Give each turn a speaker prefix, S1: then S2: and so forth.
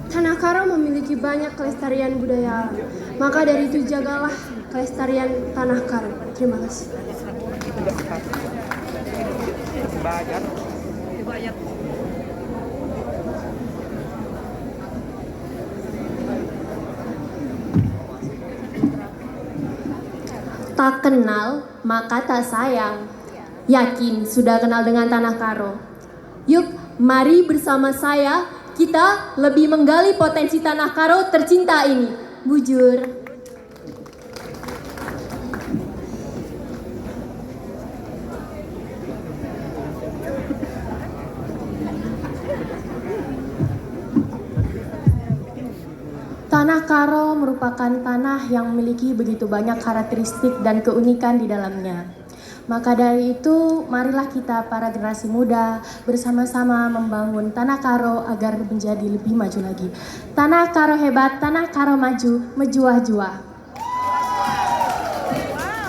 S1: Tanah Karo memiliki banyak kelestarian budaya, maka dari itu jagalah kelestarian Tanah Karo. Terima kasih. Tak kenal, maka tak sayang. Yakin sudah kenal dengan Tanah Karo? Yuk, mari bersama saya kita lebih menggali potensi Tanah Karo tercinta ini. Bujur. Tanah Karo merupakan tanah yang memiliki begitu banyak karakteristik dan keunikan di dalamnya. Maka dari itu, marilah kita para generasi muda bersama-sama membangun Tanah Karo agar menjadi lebih maju lagi. Tanah Karo hebat, Tanah Karo maju, menjuah-juah.